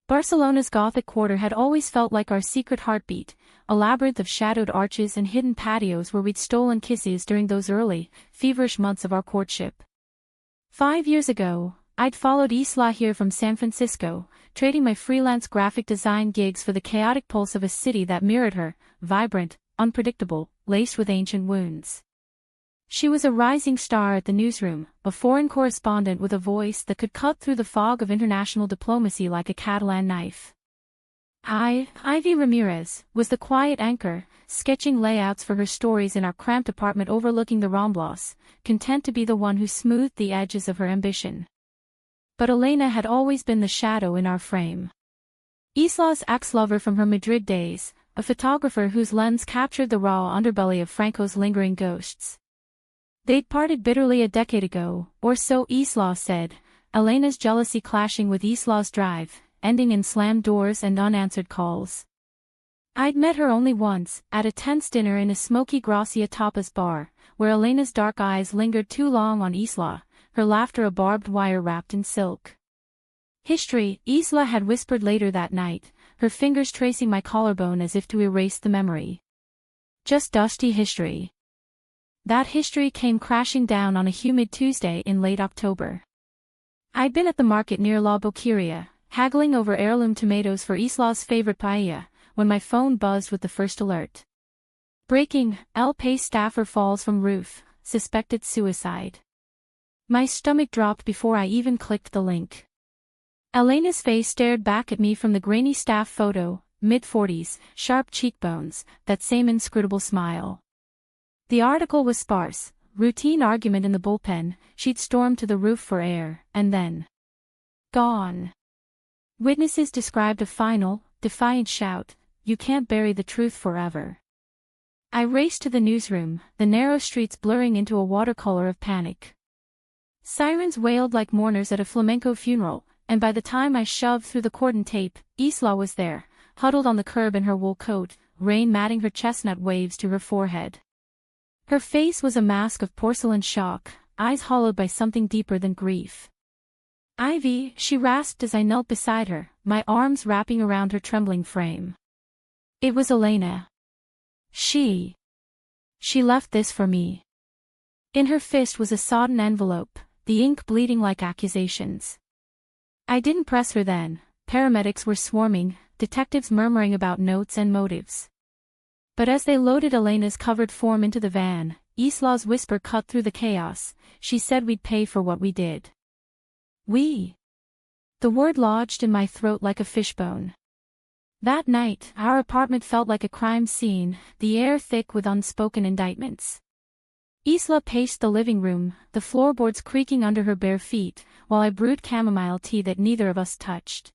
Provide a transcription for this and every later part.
Barcelona's Gothic quarter had always felt like our secret heartbeat, a labyrinth of shadowed arches and hidden patios where we'd stolen kisses during those early, feverish months of our courtship. 5 years ago, I'd followed Isla here from San Francisco, trading my freelance graphic design gigs for the chaotic pulse of a city that mirrored her, vibrant, unpredictable, laced with ancient wounds. She was a rising star at the newsroom, a foreign correspondent with a voice that could cut through the fog of international diplomacy like a Catalan knife. Ivy Ramirez, was the quiet anchor, sketching layouts for her stories in our cramped apartment overlooking the Ramblas, content to be the one who smoothed the edges of her ambition. But Elena had always been the shadow in our frame. Isla's ex-lover from her Madrid days, a photographer whose lens captured the raw underbelly of Franco's lingering ghosts. They'd parted bitterly a decade ago, or so Isla said, Elena's jealousy clashing with Isla's drive, ending in slammed doors and unanswered calls. I'd met her only once, at a tense dinner in a smoky Gracia tapas bar, where Elena's dark eyes lingered too long on Isla, her laughter a barbed wire wrapped in silk. History, Isla had whispered later that night, her fingers tracing my collarbone as if to erase the memory. Just dusty history. That history came crashing down on a humid Tuesday in late October. I'd been at the market near La Boqueria, haggling over heirloom tomatoes for Isla's favorite paella, when my phone buzzed with the first alert. Breaking, El País staffer falls from roof, suspected suicide. My stomach dropped before I even clicked the link. Elena's face stared back at me from the grainy staff photo, mid-40s, sharp cheekbones, that same inscrutable smile. The article was sparse, routine argument in the bullpen, she'd stormed to the roof for air, and then gone. Witnesses described a final, defiant shout, "You can't bury the truth forever." I raced to the newsroom, the narrow streets blurring into a watercolor of panic. Sirens wailed like mourners at a flamenco funeral, and by the time I shoved through the cordon tape, Isla was there, huddled on the curb in her wool coat, rain matting her chestnut waves to her forehead. Her face was a mask of porcelain shock, eyes hollowed by something deeper than grief. "Ivy," she rasped as I knelt beside her, my arms wrapping around her trembling frame. It was Elena. She left this for me. In her fist was a sodden envelope, the ink bleeding like accusations. I didn't press her then, paramedics were swarming, detectives murmuring about notes and motives. But as they loaded Elena's covered form into the van, Isla's whisper cut through the chaos, she said we'd pay for what we did. We? The word lodged in my throat like a fishbone. That night, our apartment felt like a crime scene, the air thick with unspoken indictments. Isla paced the living room, the floorboards creaking under her bare feet, while I brewed chamomile tea that neither of us touched.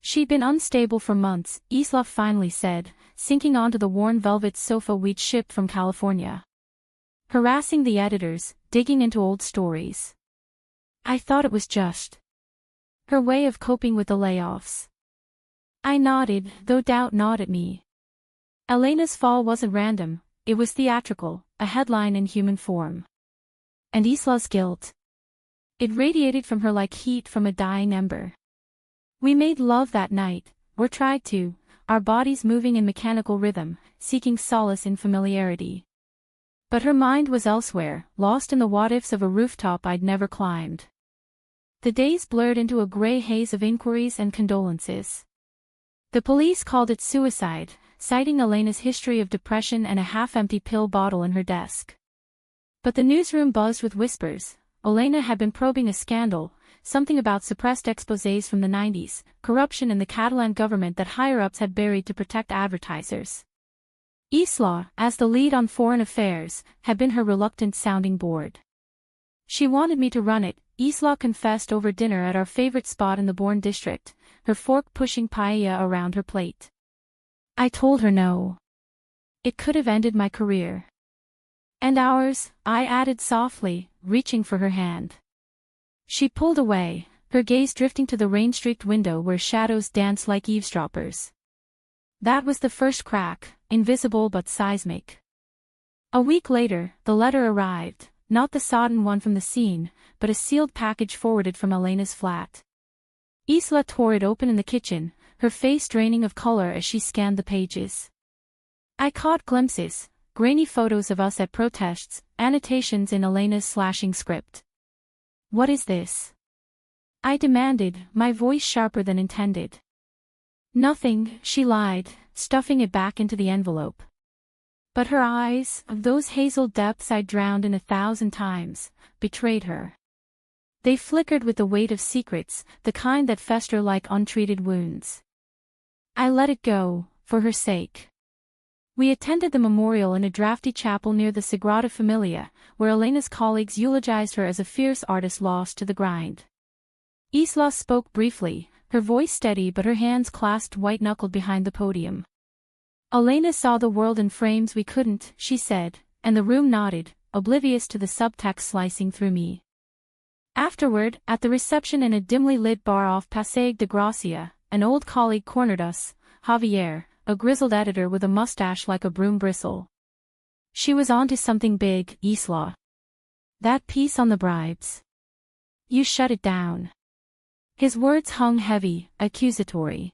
She'd been unstable for months, Isla finally said, sinking onto the worn velvet sofa we'd shipped from California. Harassing the editors, digging into old stories. I thought it was just her way of coping with the layoffs. I nodded, though doubt gnawed at me. Elena's fall wasn't random, it was theatrical, a headline in human form. And Isla's guilt. It radiated from her like heat from a dying ember. We made love that night, or tried to, our bodies moving in mechanical rhythm, seeking solace in familiarity. But her mind was elsewhere, lost in the what-ifs of a rooftop I'd never climbed. The days blurred into a gray haze of inquiries and condolences. The police called it suicide, citing Elena's history of depression and a half-empty pill bottle in her desk. But the newsroom buzzed with whispers. Elena had been probing a scandal, something about suppressed exposés from the 90s, corruption in the Catalan government that higher-ups had buried to protect advertisers. Isla, as the lead on foreign affairs, had been her reluctant sounding board. She wanted me to run it, Isla confessed over dinner at our favorite spot in the Bourne district, her fork pushing paella around her plate. I told her no. It could have ended my career. And ours, I added softly, reaching for her hand. She pulled away, her gaze drifting to the rain-streaked window where shadows danced like eavesdroppers. That was the first crack, invisible but seismic. A week later, the letter arrived, not the sodden one from the scene, but a sealed package forwarded from Elena's flat. Isla tore it open in the kitchen, her face draining of color as she scanned the pages. I caught glimpses, grainy photos of us at protests, annotations in Elena's slashing script. "What is this?" I demanded, my voice sharper than intended. "Nothing," she lied, stuffing it back into the envelope. But her eyes, of those hazel depths I'd drowned in 1,000 times, betrayed her. They flickered with the weight of secrets, the kind that fester like untreated wounds. I let it go, for her sake. We attended the memorial in a drafty chapel near the Sagrada Familia, where Elena's colleagues eulogized her as a fierce artist lost to the grind. Isla spoke briefly, her voice steady but her hands clasped white-knuckled behind the podium. "Elena saw the world in frames we couldn't," she said, and the room nodded, oblivious to the subtext slicing through me. Afterward, at the reception in a dimly lit bar off Passeig de Gracia, an old colleague cornered us, Javier, a grizzled editor with a mustache like a broom bristle. "She was onto something big, Isla. That piece on the bribes. You shut it down." His words hung heavy, accusatory.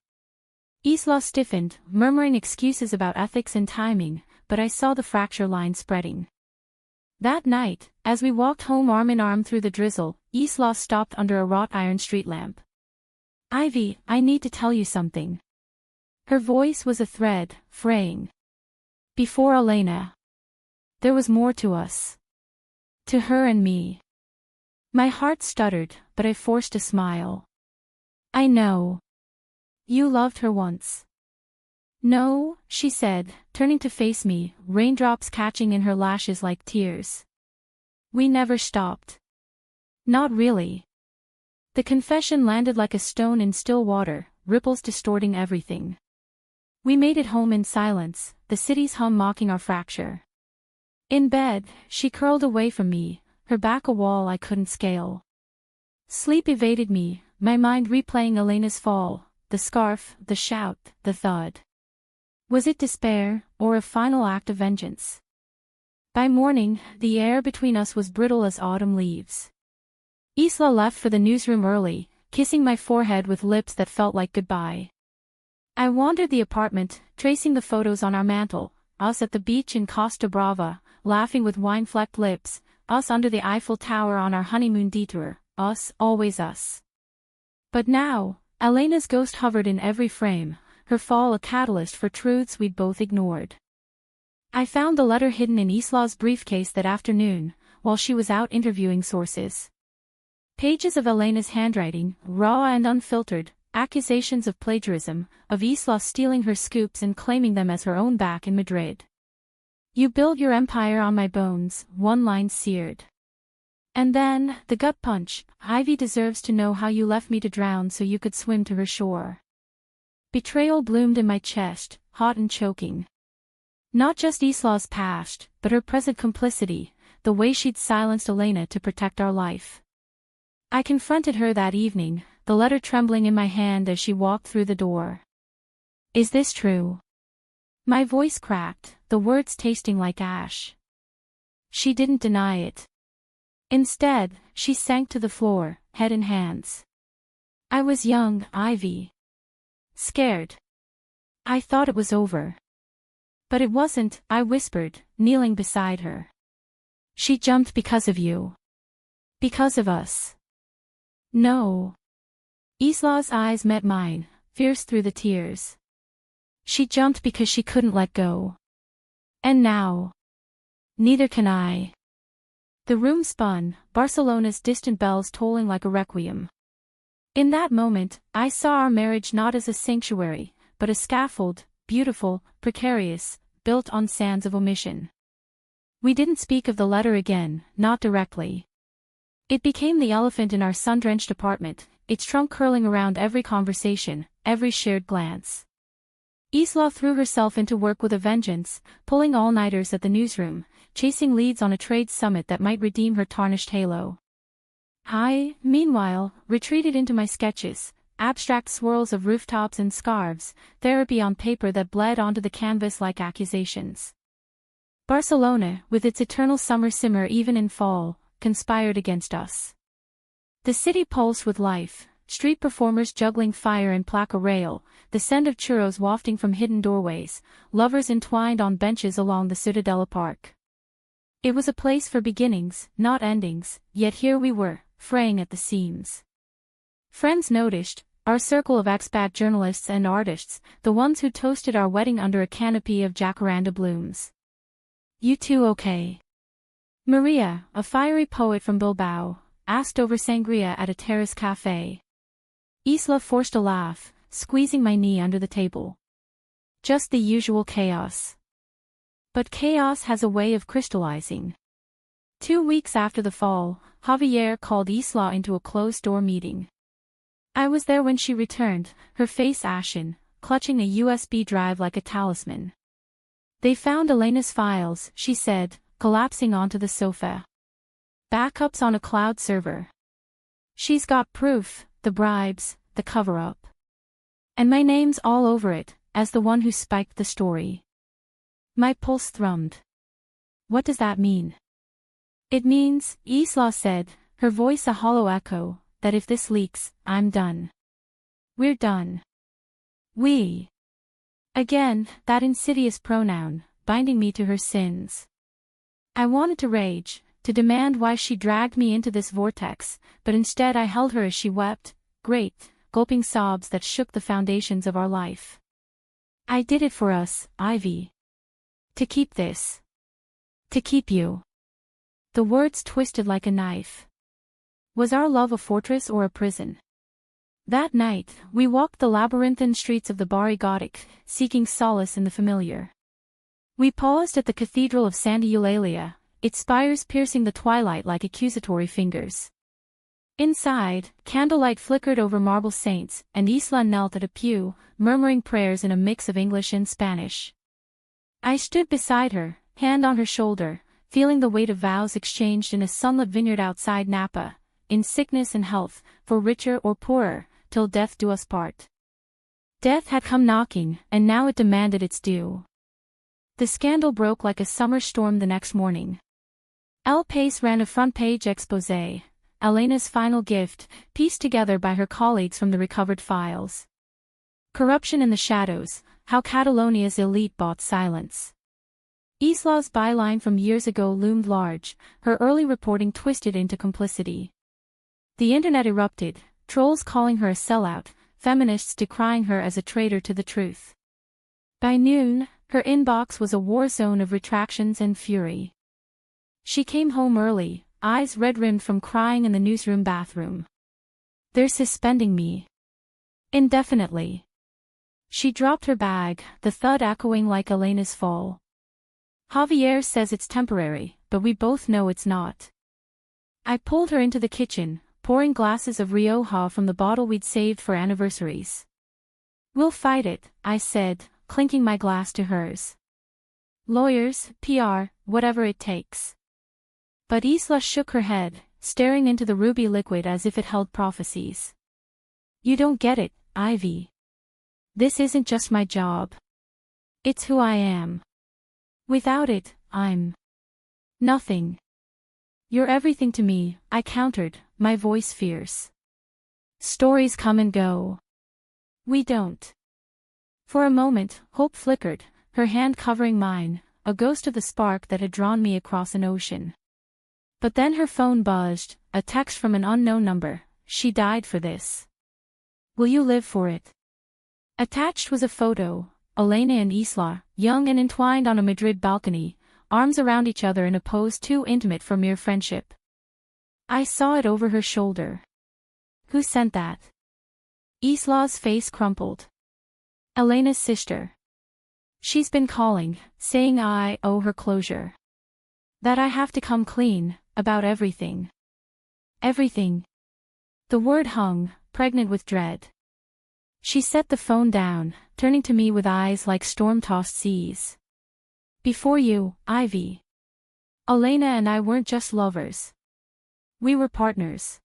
Isla stiffened, murmuring excuses about ethics and timing, but I saw the fracture line spreading. That night, as we walked home arm in arm through the drizzle, Isla stopped under a wrought iron street lamp. "Ivy, I need to tell you something." Her voice was a thread, fraying. "Before Elena, there was more to us. To her and me." My heart stuttered, but I forced a smile. "I know. You loved her once." "No," she said, turning to face me, raindrops catching in her lashes like tears. "We never stopped." "Not really." The confession landed like a stone in still water, ripples distorting everything. We made it home in silence, the city's hum mocking our fracture. In bed, she curled away from me, her back a wall I couldn't scale. Sleep evaded me, my mind replaying Elena's fall, the scarf, the shout, the thud. Was it despair, or a final act of vengeance? By morning, the air between us was brittle as autumn leaves. Isla left for the newsroom early, kissing my forehead with lips that felt like goodbye. I wandered the apartment, tracing the photos on our mantel, us at the beach in Costa Brava, laughing with wine-flecked lips, us under the Eiffel Tower on our honeymoon detour, us, always us. But now, Elena's ghost hovered in every frame, her fall a catalyst for truths we'd both ignored. I found the letter hidden in Isla's briefcase that afternoon, while she was out interviewing sources. Pages of Elena's handwriting, raw and unfiltered, accusations of plagiarism, of Isla stealing her scoops and claiming them as her own back in Madrid. "You built your empire on my bones," one line seared. And then, the gut punch, "Ivy deserves to know how you left me to drown so you could swim to her shore." Betrayal bloomed in my chest, hot and choking. Not just Isla's past, but her present complicity, the way she'd silenced Elena to protect our life. I confronted her that evening, the letter trembling in my hand as she walked through the door. "Is this true?" My voice cracked, the words tasting like ash. She didn't deny it. Instead, she sank to the floor, head in hands. "I was young, Ivy. Scared. I thought it was over." "But it wasn't," I whispered, kneeling beside her. "She jumped because of you. Because of us." "No." Isla's eyes met mine, fierce through the tears. "She jumped because she couldn't let go. And now, neither can I." The room spun, Barcelona's distant bells tolling like a requiem. In that moment, I saw our marriage not as a sanctuary, but a scaffold, beautiful, precarious, built on sands of omission. We didn't speak of the letter again, not directly. It became the elephant in our sun-drenched apartment, its trunk curling around every conversation, every shared glance. Isla threw herself into work with a vengeance, pulling all-nighters at the newsroom, chasing leads on a trade summit that might redeem her tarnished halo. I, meanwhile, retreated into my sketches, abstract swirls of rooftops and scarves, therapy on paper that bled onto the canvas like accusations. Barcelona, with its eternal summer simmer even in fall, conspired against us. The city pulsed with life, street performers juggling fire and placa rail, the scent of churros wafting from hidden doorways, lovers entwined on benches along the Ciutadella Park. It was a place for beginnings, not endings, yet here we were, fraying at the seams. Friends noticed, our circle of expat journalists and artists, the ones who toasted our wedding under a canopy of jacaranda blooms. "You two okay?" Maria, a fiery poet from Bilbao, asked over sangria at a terrace cafe. Isla forced a laugh, squeezing my knee under the table. "Just the usual chaos." But chaos has a way of crystallizing. 2 weeks after the fall, Javier called Isla into a closed-door meeting. I was there when she returned, her face ashen, clutching a USB drive like a talisman. "They found Elena's files," she said, collapsing onto the sofa. "Backups on a cloud server. She's got proof, the bribes, the cover-up. And my name's all over it, as the one who spiked the story." My pulse thrummed. "What does that mean?" "It means," Isla said, her voice a hollow echo, "that if this leaks, I'm done. We're done. We." Again, that insidious pronoun, binding me to her sins. I wanted to rage, to demand why she dragged me into this vortex, but instead I held her as she wept, great, gulping sobs that shook the foundations of our life. "I did it for us, Ivy. To keep this. To keep you." The words twisted like a knife. Was our love a fortress or a prison? That night, we walked the labyrinthine streets of the Bari Gothic, seeking solace in the familiar. We paused at the Cathedral of Santa Eulalia, its spires piercing the twilight like accusatory fingers. Inside, candlelight flickered over marble saints, and Isla knelt at a pew, murmuring prayers in a mix of English and Spanish. I stood beside her, hand on her shoulder, feeling the weight of vows exchanged in a sunlit vineyard outside Napa, in sickness and health, for richer or poorer, till death do us part. Death had come knocking, and now it demanded its due. The scandal broke like a summer storm the next morning. El País ran a front-page exposé, Elena's final gift, pieced together by her colleagues from the recovered files. Corruption in the shadows, how Catalonia's elite bought silence. Isla's byline from years ago loomed large, her early reporting twisted into complicity. The internet erupted, trolls calling her a sellout, feminists decrying her as a traitor to the truth. By noon, her inbox was a war zone of retractions and fury. She came home early, eyes red-rimmed from crying in the newsroom bathroom. "They're suspending me. Indefinitely." She dropped her bag, the thud echoing like Elena's fall. "Javier says it's temporary, but we both know it's not." I pulled her into the kitchen, pouring glasses of Rioja from the bottle we'd saved for anniversaries. "We'll fight it," I said, clinking my glass to hers. "Lawyers, PR, whatever it takes." But Isla shook her head, staring into the ruby liquid as if it held prophecies. "You don't get it, Ivy. This isn't just my job. It's who I am. Without it, I'm nothing." "You're everything to me," I countered, my voice fierce. "Stories come and go. We don't." For a moment, hope flickered, her hand covering mine, a ghost of the spark that had drawn me across an ocean. But then her phone buzzed, a text from an unknown number. "She died for this. Will you live for it?" Attached was a photo, Elena and Isla, young and entwined on a Madrid balcony, arms around each other in a pose too intimate for mere friendship. I saw it over her shoulder. "Who sent that?" Isla's face crumpled. "Elena's sister. She's been calling, saying I owe her closure. That I have to come clean, about everything. Everything." The word hung, pregnant with dread. She set the phone down, turning to me with eyes like storm-tossed seas. "Before you, Ivy. Elena and I weren't just lovers. We were partners.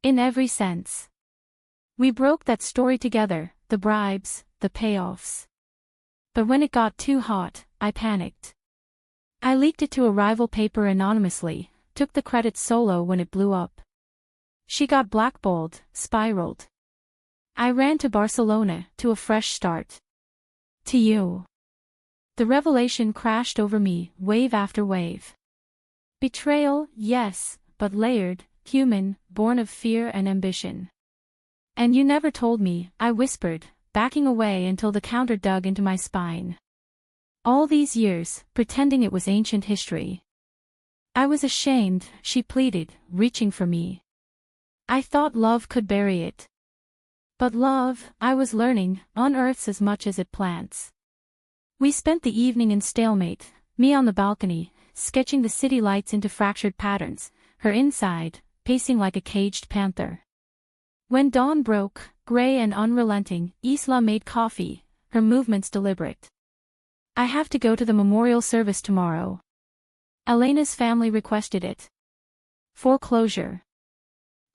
In every sense. We broke that story together, the bribes, the payoffs. But when it got too hot, I panicked. I leaked it to a rival paper anonymously, took the credit solo when it blew up. She got blackballed, spiraled. I ran to Barcelona, to a fresh start. To you. The revelation crashed over me, wave after wave. Betrayal, yes, but layered, human, born of fear and ambition. And you never told me, I whispered, backing away until the counter dug into my spine. All these years, pretending it was ancient history. I was ashamed, she pleaded, reaching for me. I thought love could bury it. But love, I was learning, unearths as much as it plants. We spent the evening in stalemate, me on the balcony, sketching the city lights into fractured patterns, her inside, pacing like a caged panther. When dawn broke, gray and unrelenting, Isla made coffee, her movements deliberate. I have to go to the memorial service tomorrow. Elena's family requested it. For closure.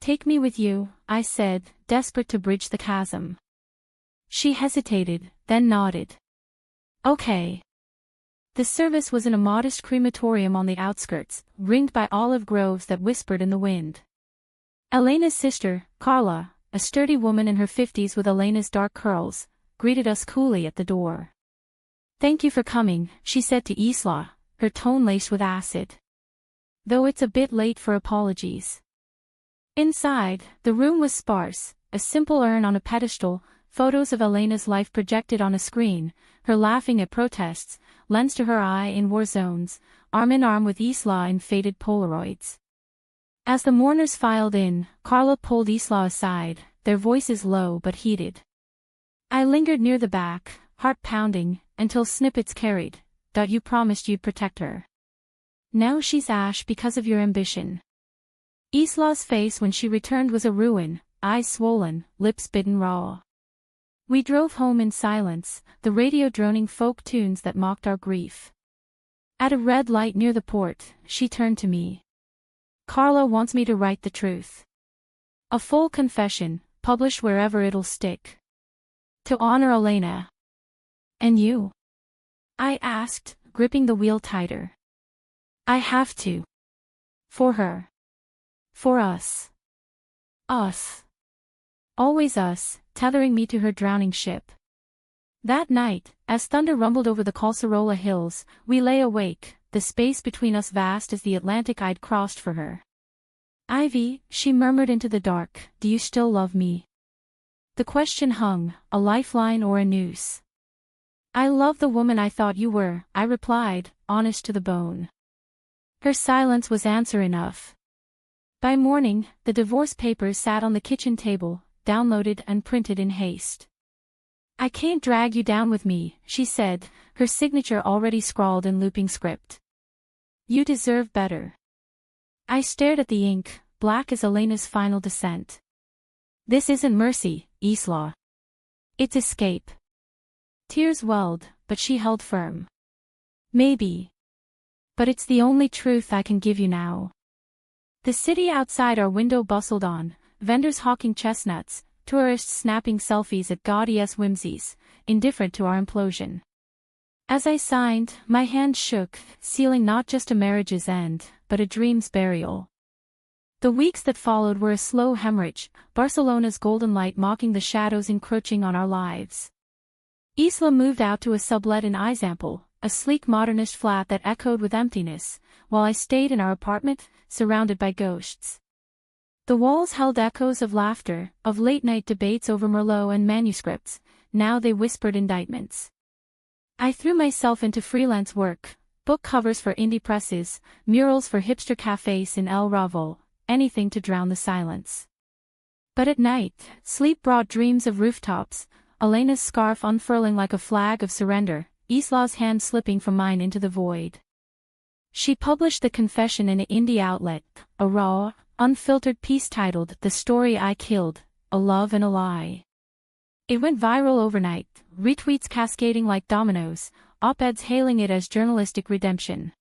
Take me with you, I said, desperate to bridge the chasm. She hesitated, then nodded. Okay. The service was in a modest crematorium on the outskirts, ringed by olive groves that whispered in the wind. Elena's sister, Carla, a sturdy woman in her 50s with Elena's dark curls, greeted us coolly at the door. Thank you for coming, she said to Isla, her tone laced with acid. Though it's a bit late for apologies. Inside, the room was sparse, a simple urn on a pedestal, photos of Elena's life projected on a screen, her laughing at protests, lens to her eye in war zones, arm in arm with Isla in faded Polaroids. As the mourners filed in, Carla pulled Isla aside, their voices low but heated. I lingered near the back, heart pounding, until snippets carried, You promised you'd protect her. Now she's ash because of your ambition. Isla's face when she returned was a ruin, eyes swollen, lips bitten raw. We drove home in silence, the radio droning folk tunes that mocked our grief. At a red light near the port, she turned to me. Carla wants me to write the truth. A full confession, publish wherever it'll stick. To honor Elena. And you? I asked, gripping the wheel tighter. I have to. For her. For us. Us. Always us, tethering me to her drowning ship. That night, as thunder rumbled over the Calcerola hills, we lay awake, the space between us vast as the Atlantic I'd crossed for her. Ivy, she murmured into the dark, do you still love me? The question hung, a lifeline or a noose. I love the woman I thought you were, I replied, honest to the bone. Her silence was answer enough. By morning, the divorce papers sat on the kitchen table, downloaded and printed in haste. I can't drag you down with me, she said, her signature already scrawled in looping script. You deserve better. I stared at the ink, black as Elena's final descent. This isn't mercy, Isla. It's escape. Tears welled, but she held firm. Maybe. But it's the only truth I can give you now. The city outside our window bustled on, vendors hawking chestnuts, tourists snapping selfies at gaudy whimsies, indifferent to our implosion. As I signed, my hand shook, sealing not just a marriage's end, but a dream's burial. The weeks that followed were a slow hemorrhage, Barcelona's golden light mocking the shadows encroaching on our lives. Isla moved out to a sublet in Izample, a sleek modernist flat that echoed with emptiness, while I stayed in our apartment, surrounded by ghosts. The walls held echoes of laughter, of late-night debates over Merlot and manuscripts, now they whispered indictments. I threw myself into freelance work, book covers for indie presses, murals for hipster cafes in El Raval, anything to drown the silence. But at night, sleep brought dreams of rooftops, Elena's scarf unfurling like a flag of surrender, Isla's hand slipping from mine into the void. She published the confession in an indie outlet, a raw, unfiltered piece titled The Story I Killed, A Love and a Lie. It went viral overnight, retweets cascading like dominoes, op-eds hailing it as journalistic redemption.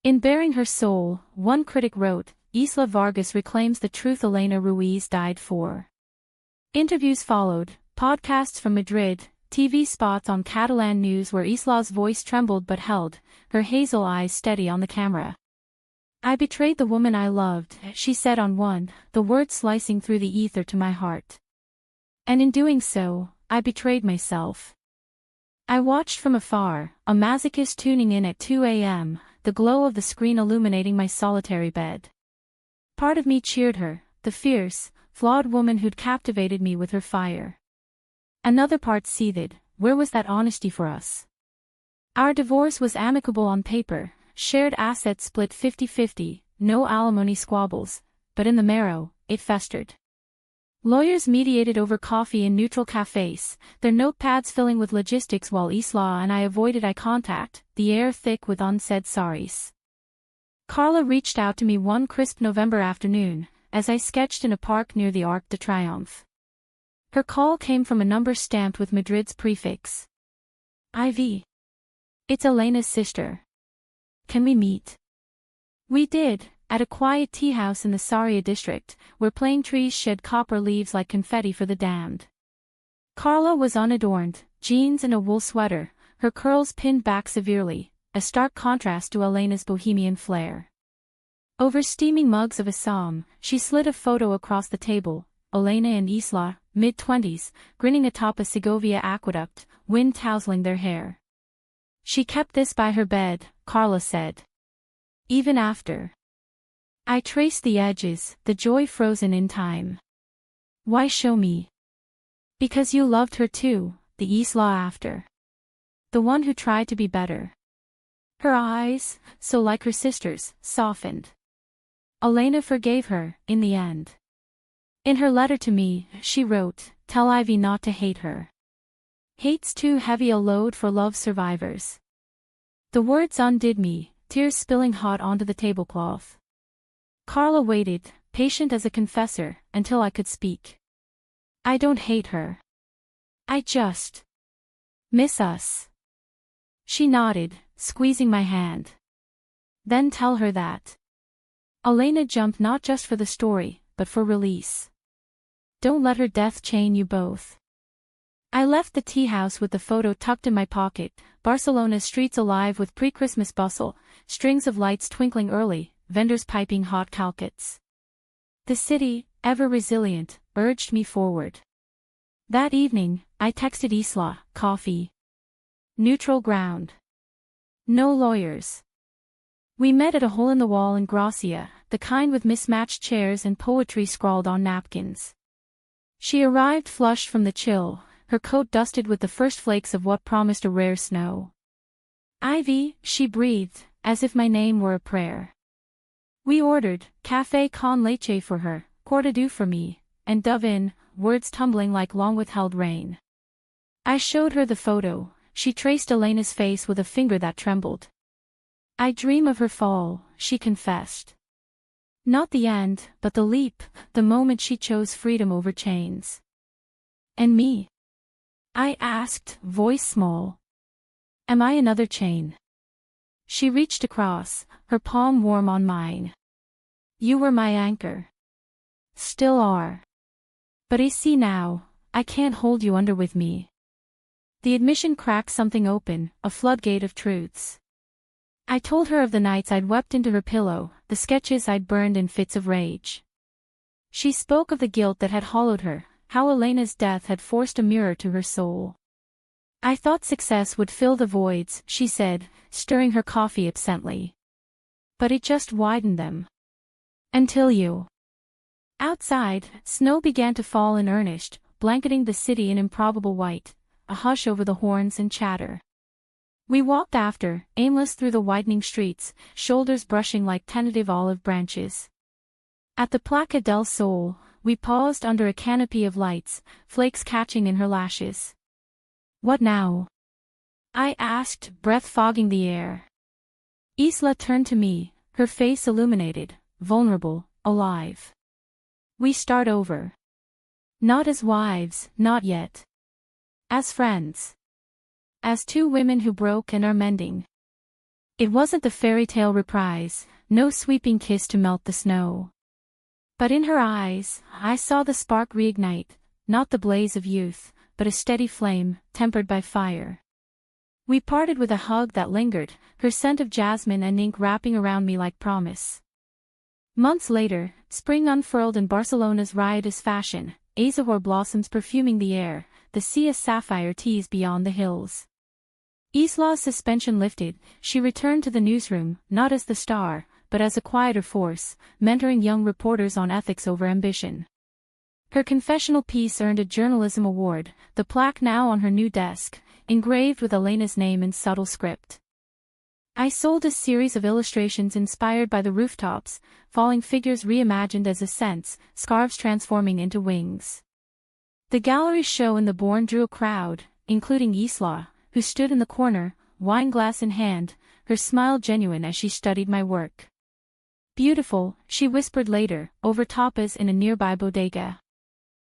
In Bearing Her Soul, one critic wrote, Isla Vargas reclaims the truth Elena Ruiz died for. Interviews followed, podcasts from Madrid, TV spots on Catalan news where Isla's voice trembled but held, her hazel eyes steady on the camera. I betrayed the woman I loved, she said on one, the words slicing through the ether to my heart. And in doing so, I betrayed myself. I watched from afar, a masochist tuning in at 2 a.m., the glow of the screen illuminating my solitary bed. Part of me cheered her, the fierce, flawed woman who'd captivated me with her fire. Another part seethed, where was that honesty for us? Our divorce was amicable on paper, shared assets split 50-50, no alimony squabbles, but in the marrow, it festered. Lawyers mediated over coffee in neutral cafes, their notepads filling with logistics while Isla and I avoided eye contact, the air thick with unsaid sorries. Carla reached out to me one crisp November afternoon, as I sketched in a park near the Arc de Triomphe. Her call came from a number stamped with Madrid's prefix. IV. It's Elena's sister. Can we meet? We did, at a quiet tea house in the Sarria district, where plane trees shed copper leaves like confetti for the damned. Carla was unadorned, jeans and a wool sweater, her curls pinned back severely, a stark contrast to Elena's bohemian flair. Over steaming mugs of Assam, she slid a photo across the table, Elena and Isla, mid-20s, grinning atop a Segovia aqueduct, wind tousling their hair. She kept this by her bed, Carla said. Even after. I traced the edges, the joy frozen in time. Why show me? Because you loved her too, the Isla after. The one who tried to be better. Her eyes, so like her sister's, softened. Elena forgave her, in the end. In her letter to me, she wrote, "Tell Ivy not to hate her. Hate's too heavy a load for love survivors." The words undid me, tears spilling hot onto the tablecloth. Carla waited, patient as a confessor, until I could speak. I don't hate her. I just miss us. She nodded, squeezing my hand. Then tell her that. Elena jumped not just for the story, but for release. Don't let her death chain you both. I left the tea house with the photo tucked in my pocket, Barcelona's streets alive with pre-Christmas bustle, strings of lights twinkling early, vendors piping hot calçots. The city, ever resilient, urged me forward. That evening, I texted Isla, coffee. Neutral ground. No lawyers. We met at a hole-in-the-wall in Gracia, the kind with mismatched chairs and poetry scrawled on napkins. She arrived flushed from the chill, her coat dusted with the first flakes of what promised a rare snow. Ivy, she breathed, as if my name were a prayer. We ordered, café con leche for her, cortadou for me, and dove in, words tumbling like long-withheld rain. I showed her the photo, she traced Elena's face with a finger that trembled. I dream of her fall, she confessed. Not the end, but the leap, the moment she chose freedom over chains. And me? I asked, voice small. Am I another chain? She reached across, her palm warm on mine. You were my anchor. Still are. But I see now, I can't hold you under with me. The admission cracked something open, a floodgate of truths. I told her of the nights I'd wept into her pillow, the sketches I'd burned in fits of rage. She spoke of the guilt that had hollowed her, how Elena's death had forced a mirror to her soul. I thought success would fill the voids, she said, stirring her coffee absently. But it just widened them. Until you. Outside, snow began to fall in earnest, blanketing the city in improbable white, a hush over the horns and chatter. We walked after, aimless through the widening streets, shoulders brushing like tentative olive branches. At the Placa del Sol, we paused under a canopy of lights, flakes catching in her lashes. What now? I asked, breath fogging the air. Isla turned to me, her face illuminated, vulnerable, alive. We start over. Not as wives, not yet. As friends. As two women who broke and are mending. It wasn't the fairy tale reprise, no sweeping kiss to melt the snow. But in her eyes, I saw the spark reignite, not the blaze of youth, but a steady flame, tempered by fire. We parted with a hug that lingered, her scent of jasmine and ink wrapping around me like promise. Months later, spring unfurled in Barcelona's riotous fashion, azahar blossoms perfuming the air, the sea a sapphire tease beyond the hills. Isla's suspension lifted, she returned to the newsroom, not as the star, but as a quieter force, mentoring young reporters on ethics over ambition. Her confessional piece earned a journalism award, the plaque now on her new desk, engraved with Elena's name in subtle script. I sold a series of illustrations inspired by the rooftops, falling figures reimagined as ascents, scarves transforming into wings. The gallery show in the Bourne drew a crowd, including Isla, who stood in the corner, wineglass in hand, her smile genuine as she studied my work. Beautiful, she whispered later, over tapas in a nearby bodega.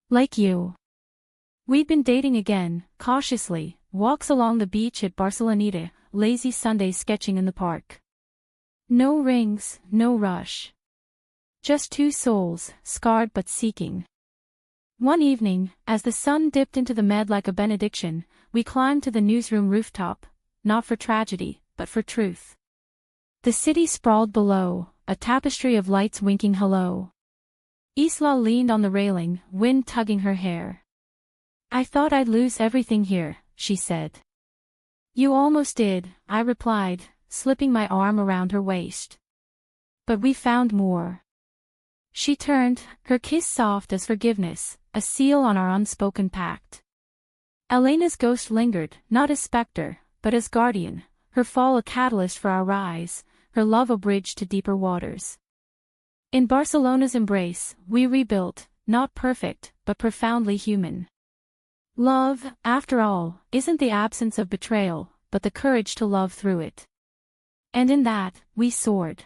Like you. We'd been dating again, cautiously, walks along the beach at Barceloneta, lazy Sundays sketching in the park. No rings, no rush. Just two souls, scarred but seeking. One evening, as the sun dipped into the med like a benediction, we climbed to the newsroom rooftop, not for tragedy, but for truth. The city sprawled below, a tapestry of lights winking hello. Isla leaned on the railing, wind tugging her hair. I thought I'd lose everything here, she said. You almost did, I replied, slipping my arm around her waist. But we found more. She turned, her kiss soft as forgiveness, a seal on our unspoken pact. Elena's ghost lingered, not as spectre, but as guardian, her fall a catalyst for our rise, her love a bridge to deeper waters. In Barcelona's embrace, we rebuilt, not perfect, but profoundly human. Love, after all, isn't the absence of betrayal, but the courage to love through it. And in that, we soared.